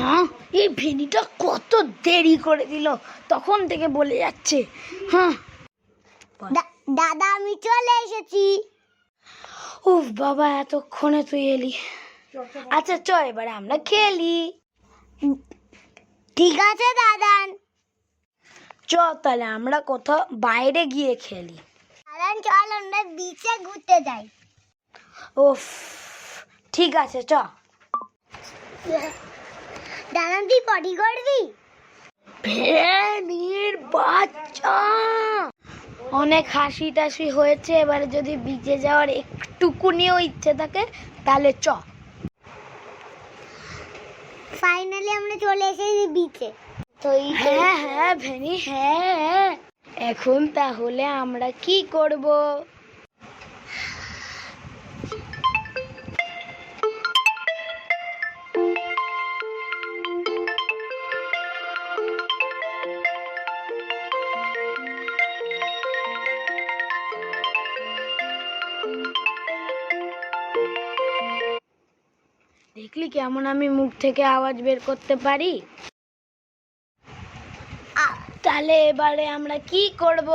মা, এই ভেনিটা কত দেরি করে দিল, তখন থেকে বলে যাচ্ছে। হ্যাঁ দাদা, আমি চলে এসেছি। উফ বাবা, এতক্ষণে তুই এলি। আচ্ছা চ, এবারে আমরা খেলি। ঠিক আছে দাদান। চ তাহলে আমরা কোথাও বাইরে গিয়ে খেলি। দাদান চল আমরা বিচে ঘুরতে যাই। উফ ঠিক আছে চ। দাদান তুই পটি করবি? ভেনির বাচ্চা, অনেক হাসি টাসি হয়েছে, এবারে যদি বিচে যাওয়ার একটুকুনিও ইচ্ছে থাকে তাহলে চ। ফাইনালি আমরা চলে এসেছি বিচে। তো হ্যাঁ হ্যাঁ ভেনি, হ্যাঁ এখন তাহলে আমরা কি করব? দেখলি কেমন আমি মুখ থেকে আওয়াজ বের করতে পারি? তাহলে এবারে আমরা কি করব?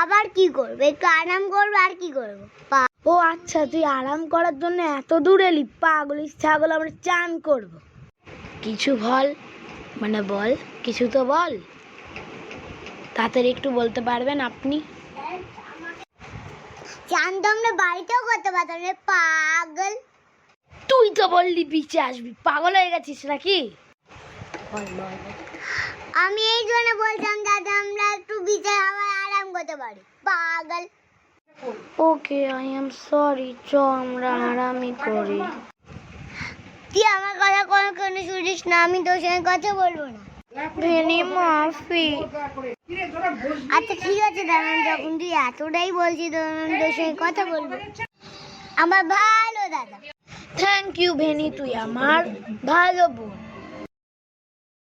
আবার কি করবো? একটু আরাম করবো। আর কি করবো? ও আচ্ছা, তুই আরাম করার জন্য এত দূর এলি? পাগলি ছাগল, আমরা চান করব। কিছু বল, মানে বল, কিছু তো বল, তাড়াতাড়ি একটু বলতে পারবেন আপনি? চান তো আমরা বাড়িতেও করতে পারতাম রে পাগল। তুই তো বললি বিচে আসবি, পাগল হয়ে গেছিস নাকি? আমি এই জন্য বলছিলাম যাতে আমরা একটু বিচে আবার আরাম করতে পারি। পাগল। ওকে, আই এম সরি, চ আমরা আরামই করি। তুই আমার কথা কোনো শুনিস না, আমি তোর সঙ্গে কথা বলবো না। ভেনি মাফি। আচ্ছা ঠিক আছে দাদা, যখন তুই এতটাই বলছিস তোর সঙ্গে কথা বলবো। আমার ভালো দাদা। থ্যাংক ইউ ভেনি, তুই আমার ভালো বোন।